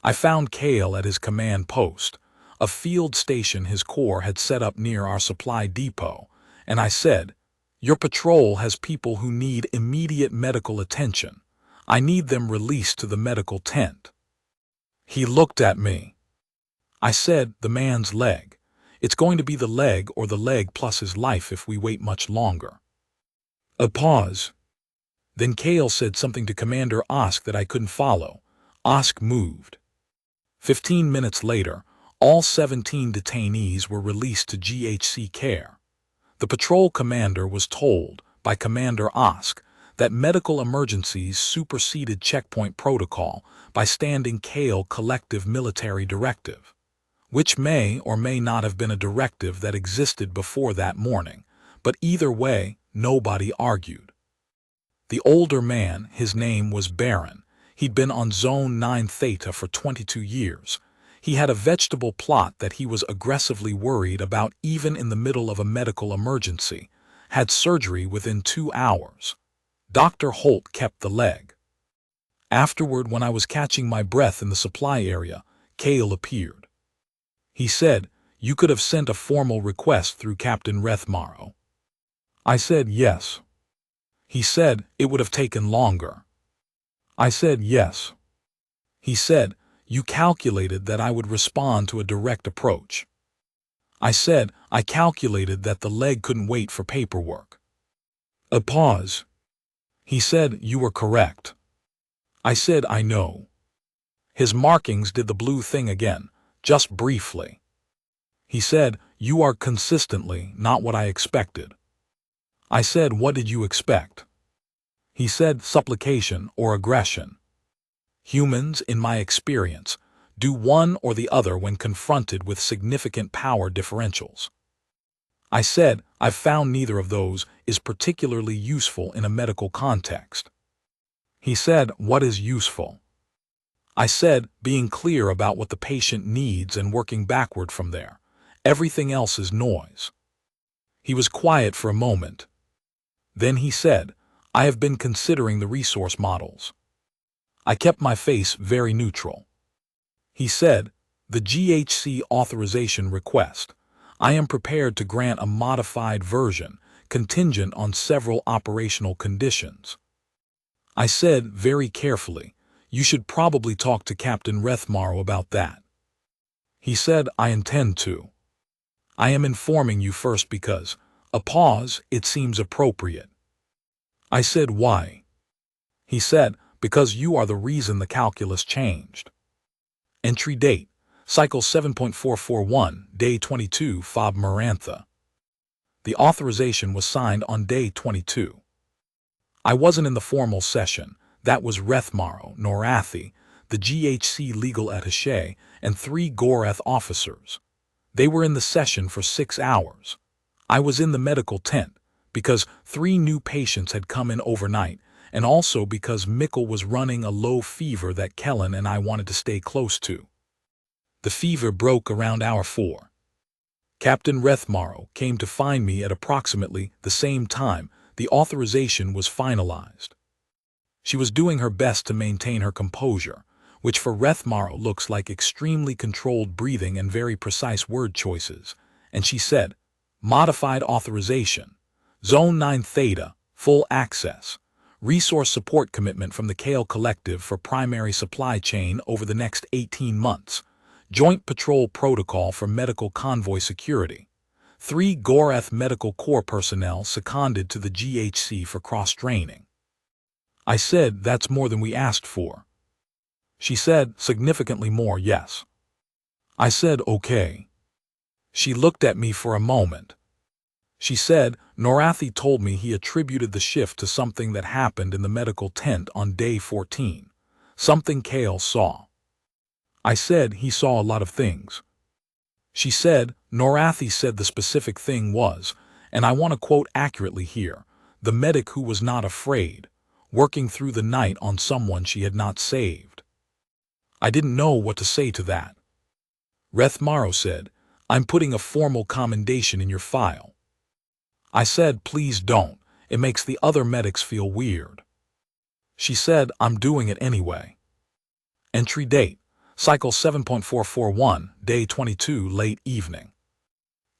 I found Kale at his command post, a field station his corps had set up near our supply depot, and I said, "Your patrol has people who need immediate medical attention. I need them released to the medical tent." He looked at me. I said, "The man's leg. It's going to be the leg or the leg plus his life if we wait much longer." A pause. Then Kale said something to Commander Osk that I couldn't follow. Osk moved. 15 minutes later, all 17 detainees were released to GHC care. The patrol commander was told, by Commander Osk, that medical emergencies superseded checkpoint protocol by standing Kale collective military directive, which may or may not have been a directive that existed before that morning, but either way, nobody argued. The older man, his name was Baron. He'd been on Zone 9 Theta for 22 years. He had a vegetable plot that he was aggressively worried about even in the middle of a medical emergency, had surgery within 2 hours. Dr. Holt kept the leg. Afterward, when I was catching my breath in the supply area, Kale appeared. He said, "You could have sent a formal request through Captain Rethmaro." I said, "Yes." He said, "It would have taken longer." I said, "Yes." He said, "You calculated that I would respond to a direct approach." I said, "I calculated that the leg couldn't wait for paperwork." A pause. He said, "You were correct." I said, "I know." His markings did the blue thing again, just briefly. He said, "You are consistently not what I expected." I said, "What did you expect?" He said, "Supplication or aggression." Humans, in my experience, do one or the other when confronted with significant power differentials. I said, "I've found neither of those is particularly useful in a medical context." He said, "What is useful?" I said, being clear about what the patient needs and working backward from there. Everything else is noise. He was quiet for a moment. Then he said, I have been considering the resource models. I kept my face very neutral. He said, the GHC authorization request. I am prepared to grant a modified version, contingent on several operational conditions. I said very carefully, you should probably talk to Captain Rethmaro about that. He said, I intend to. I am informing you first because, a pause, it seems appropriate. I said, why? He said, because you are the reason the calculus changed. Entry date, cycle 7.441, day 22, Fob Marantha. The authorization was signed on day 22. I wasn't in the formal session. That was Rethmaro, Norathi, the GHC legal attaché, and 3 Goreth officers. They were in the session for 6 hours. I was in the medical tent, because 3 new patients had come in overnight, and also because Mikkel was running a low fever that Kellen and I wanted to stay close to. The fever broke around hour 4. Captain Rethmaro came to find me at approximately the same time the authorization was finalized. She was doing her best to maintain her composure, which for Rethmaro looks like extremely controlled breathing and very precise word choices, and she said, Modified authorization, Zone 9 Theta, full access, resource support commitment from the Kale Collective for primary supply chain over the next 18 months, joint patrol protocol for medical convoy security, 3 Goreth Medical Corps personnel seconded to the GHC for cross-training. I said, that's more than we asked for. She said, significantly more, yes. I said, okay. She looked at me for a moment. She said, Norathi told me he attributed the shift to something that happened in the medical tent on day 14, something Kale saw. I said, he saw a lot of things. She said, Norathi said the specific thing was, and I want to quote accurately here, the medic who was not afraid, working through the night on someone she had not saved. I didn't know what to say to that. Rethmaro said, I'm putting a formal commendation in your file. I said, please don't, it makes the other medics feel weird. She said, I'm doing it anyway. Entry date, cycle 7.441, day 22, late evening.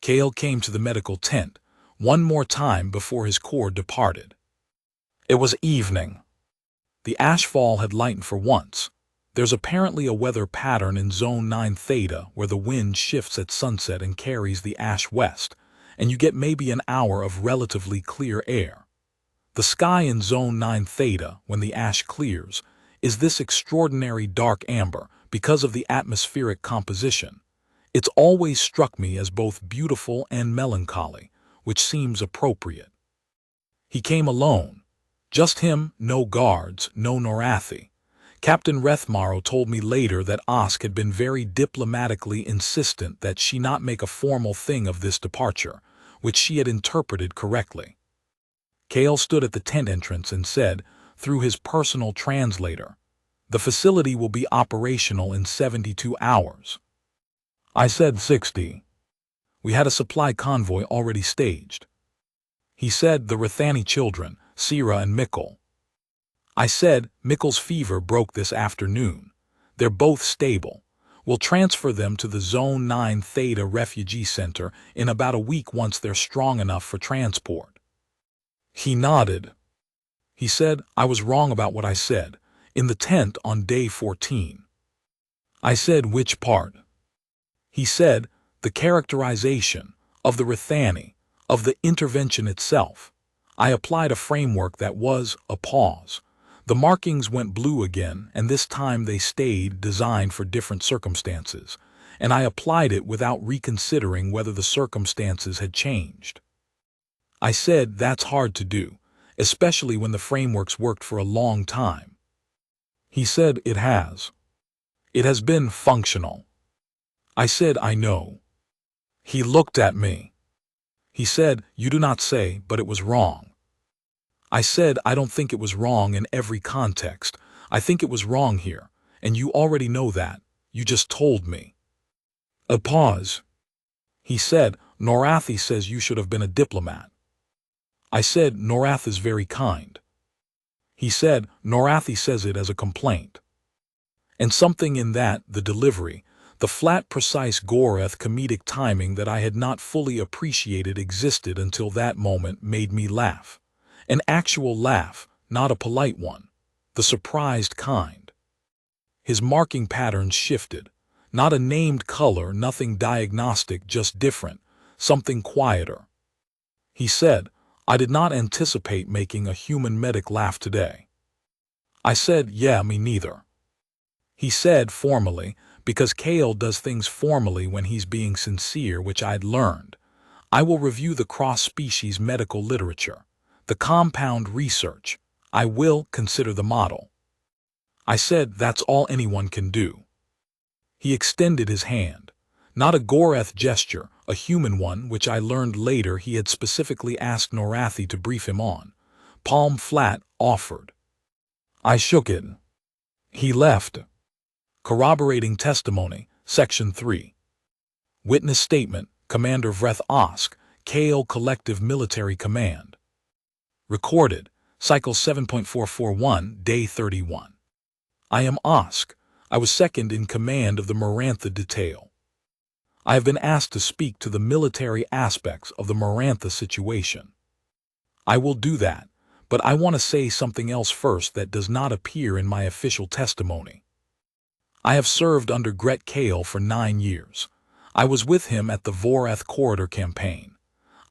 Kale came to the medical tent, one more time before his corps departed. It was evening. The ashfall had lightened for once. There's apparently a weather pattern in Zone 9 Theta where the wind shifts at sunset and carries the ash west, and you get maybe an hour of relatively clear air. The sky in Zone 9 Theta, when the ash clears, is this extraordinary dark amber because of the atmospheric composition. It's always struck me as both beautiful and melancholy, which seems appropriate. He came alone. Just him, no guards, no Norathi. Captain Rethmaro told me later that Osk had been very diplomatically insistent that she not make a formal thing of this departure, which she had interpreted correctly. Kale stood at the tent entrance and said, through his personal translator, the facility will be operational in 72 hours. I said 60. We had a supply convoy already staged. He said the Rethani children, Sira and Mikkel. I said, Mikkel's fever broke this afternoon. They're both stable. We'll transfer them to the Zone 9 Theta Refugee Center in about a week once they're strong enough for transport. He nodded. He said, I was wrong about what I said, in the tent on day 14. I said, which part? He said, the characterization of the Rethani, of the intervention itself. I applied a framework that was a pause. The markings went blue again, and this time they stayed designed for different circumstances, and I applied it without reconsidering whether the circumstances had changed. I said that's hard to do, especially when the frameworks worked for a long time. He said it has. It has been functional. I said I know. He looked at me. He said, you do not say, but it was wrong. I said, I don't think it was wrong in every context. I think it was wrong here, And you already know that. You just told me. A pause. He said, Norathi says you should have been a diplomat. I said, Norath is very kind. He said, Norathi says it as a complaint. And something in that, the delivery, the flat, precise Gorath comedic timing that I had not fully appreciated existed until that moment made me laugh. An actual laugh, not a polite one. The surprised kind. His marking patterns shifted. Not a named color, nothing diagnostic, just different, something quieter. He said, I did not anticipate making a human medic laugh today. I said, yeah, me neither. He said formally, because Kale does things formally when he's being sincere, which I'd learned. I will review the cross-species medical literature, the compound research. I will consider the model. I said, that's all anyone can do. He extended his hand. Not a Gorath gesture, a human one, which I learned later he had specifically asked Norathi to brief him on. Palm flat, offered. I shook it. He left. Corroborating testimony, Section 3. Witness statement, Commander Vreth Osk, KO Collective Military Command. Recorded, Cycle 7.441, Day 31. I am Osk. I was second in command of the Marantha detail. I have been asked to speak to the military aspects of the Marantha situation. I will do that, but I want to say something else first that does not appear in my official testimony. I have served under Gret Kale for 9 years. I was with him at the Vorath Corridor campaign.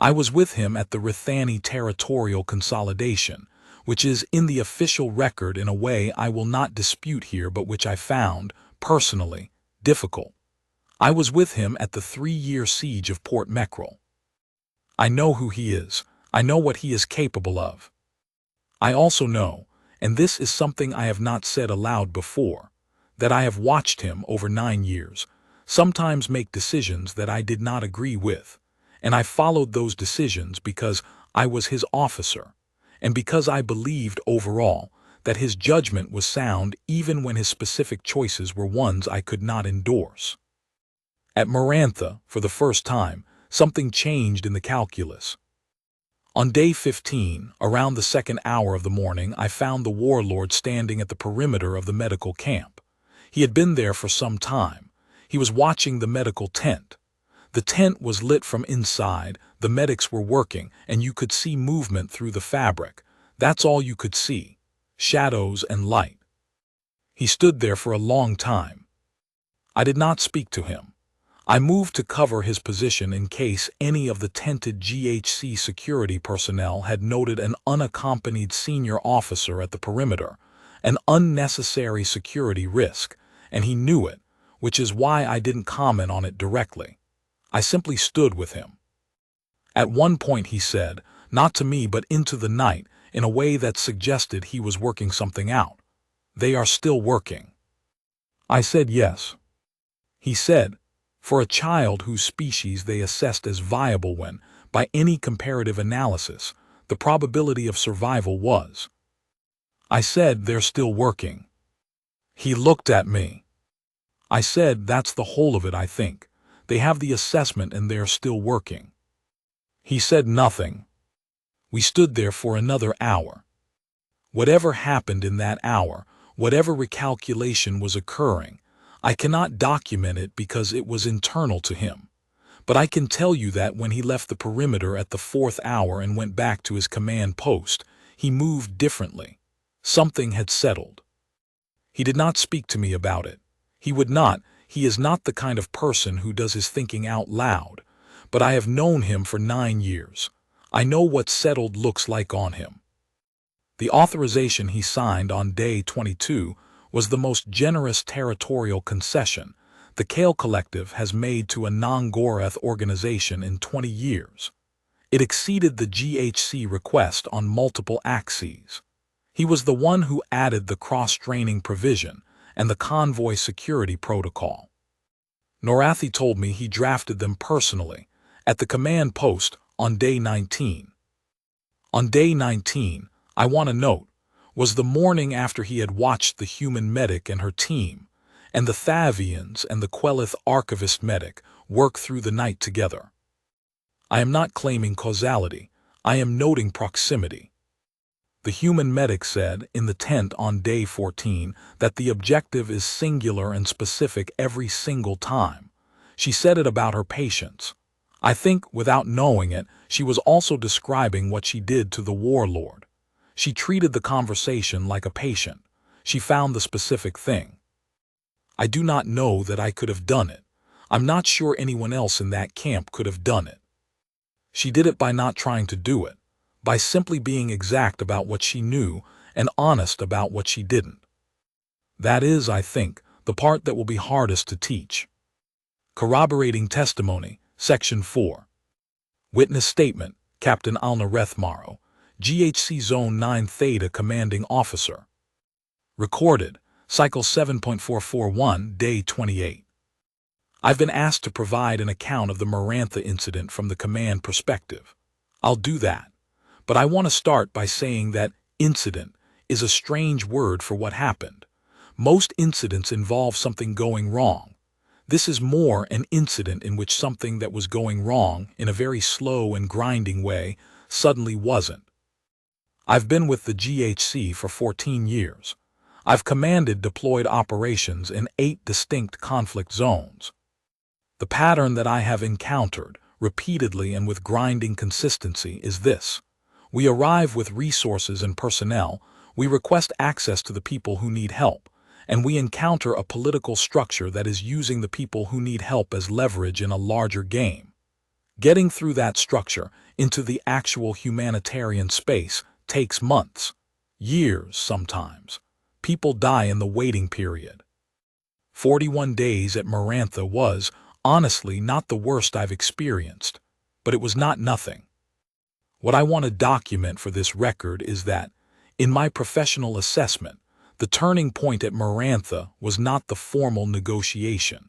I was with him at the Rithani territorial consolidation, which is in the official record in a way I will not dispute here but which I found, personally, difficult. I was with him at the 3-year siege of Port Meckrel. I know who he is. I know what he is capable of. I also know, and this is something I have not said aloud before, that I have watched him over 9 years, sometimes make decisions that I did not agree with, and I followed those decisions because I was his officer, and because I believed overall that his judgment was sound even when his specific choices were ones I could not endorse. At Marantha, for the first time, something changed in the calculus. On day 15, around the 2nd hour of the morning, I found the Warlord standing at the perimeter of the medical camp. He had been there for some time. He was watching the medical tent. The tent was lit from inside, the medics were working, and you could see movement through the fabric. That's all you could see. Shadows and light. He stood there for a long time. I did not speak to him. I moved to cover his position in case any of the tented GHC security personnel had noted an unaccompanied senior officer at the perimeter, an unnecessary security risk, and he knew it, which is why I didn't comment on it directly. I simply stood with him. At one point he said, not to me but into the night, in a way that suggested he was working something out. They are still working. I said yes. He said, for a child whose species they assessed as viable when, by any comparative analysis, the probability of survival was. I said they're still working. He looked at me. I said that's the whole of it, I think. They have the assessment and they're still working. He said nothing. We stood there for another hour. Whatever happened in that hour, whatever recalculation was occurring, I cannot document it because it was internal to him. But I can tell you that when he left the perimeter at the 4th hour and went back to his command post, he moved differently. Something had settled. He did not speak to me about it. He would not. He is not the kind of person who does his thinking out loud. But I have known him for 9 years. I know what settled looks like on him. The authorization he signed on day 22 was the most generous territorial concession the Kale Collective has made to a non-Gorath organization in 20 years. It exceeded the GHC request on multiple axes. He was the one who added the cross-training provision and the convoy security protocol. Norathi told me he drafted them personally, at the command post on day 19. On day 19, I want to note, was the morning after he had watched the human medic and her team, and the Thavians and the Quelith archivist medic work through the night together. I am not claiming causality, I am noting proximity. The human medic said in the tent on day 14 that the objective is singular and specific every single time. She said it about her patients. I think, without knowing it, she was also describing what she did to the warlord. She treated the conversation like a patient. She found the specific thing. I do not know that I could have done it. I'm not sure anyone else in that camp could have done it. She did it by not trying to do it, by simply being exact about what she knew and honest about what she didn't. That is, I think, the part that will be hardest to teach. Corroborating testimony, Section 4. Witness statement, Captain Alnareth Morrow, GHC Zone 9 Theta Commanding Officer. Recorded, Cycle 7.441, Day 28. I've been asked to provide an account of the Marantha incident from the command perspective. I'll do that, but I want to start by saying that incident is a strange word for what happened. Most incidents involve something going wrong. This is more an incident in which something that was going wrong in a very slow and grinding way suddenly wasn't. I've been with the GHC for 14 years. I've commanded deployed operations in 8 distinct conflict zones. The pattern that I have encountered, repeatedly and with grinding consistency, is this. We arrive with resources and personnel, we request access to the people who need help, and we encounter a political structure that is using the people who need help as leverage in a larger game. Getting through that structure into the actual humanitarian space takes months, years sometimes. People die in the waiting period. 41 days at Marantha was, honestly, not the worst I've experienced, but it was not nothing. What I want to document for this record is that, in my professional assessment, the turning point at Marantha was not the formal negotiation.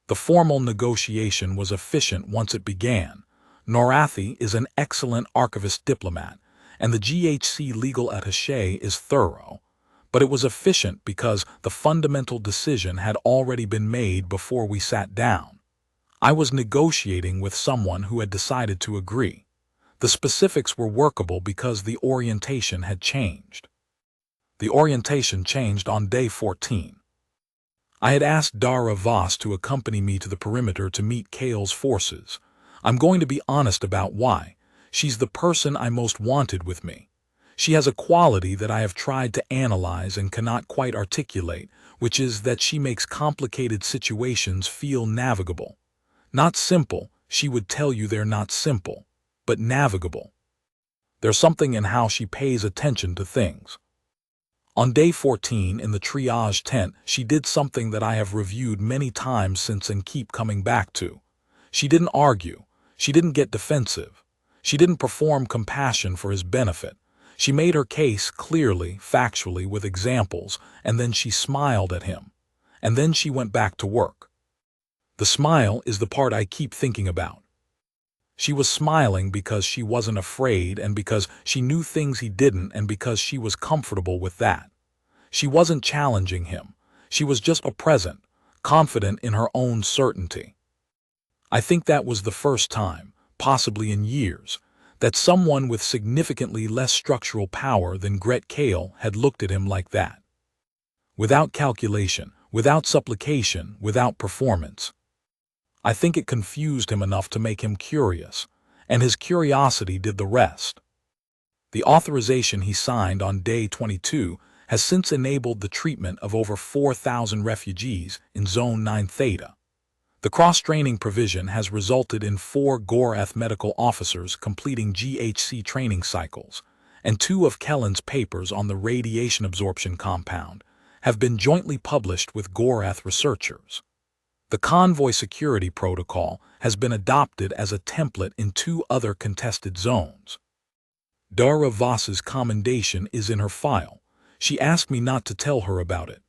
The formal negotiation was efficient once it began. Norathi is an excellent archivist diplomat, and the GHC legal attaché is thorough. But it was efficient because the fundamental decision had already been made before we sat down. I was negotiating with someone who had decided to agree. The specifics were workable because the orientation had changed. The orientation changed on day 14. I had asked Dara Voss to accompany me to the perimeter to meet Kale's forces. I'm going to be honest about why. She's the person I most wanted with me. She has a quality that I have tried to analyze and cannot quite articulate, which is that she makes complicated situations feel navigable. Not simple, she would tell you they're not simple, but navigable. There's something in how she pays attention to things. On day 14 in the triage tent, she did something that I have reviewed many times since and keep coming back to. She didn't argue. She didn't get defensive. She didn't perform compassion for his benefit. She made her case clearly, factually, with examples, and then she smiled at him. And then she went back to work. The smile is the part I keep thinking about. She was smiling because she wasn't afraid and because she knew things he didn't and because she was comfortable with that. She wasn't challenging him. She was just present, confident in her own certainty. I think that was the first time, possibly in years, that someone with significantly less structural power than Gret Kale had looked at him like that. Without calculation, without supplication, without performance. I think it confused him enough to make him curious, and his curiosity did the rest. The authorization he signed on day 22 has since enabled the treatment of over 4,000 refugees in Zone 9 Theta. The cross-training provision has resulted in 4 Gorath medical officers completing GHC training cycles, and 2 of Kellen's papers on the radiation absorption compound have been jointly published with Gorath researchers. The convoy security protocol has been adopted as a template in 2 other contested zones. Dara Voss's commendation is in her file. She asked me not to tell her about it.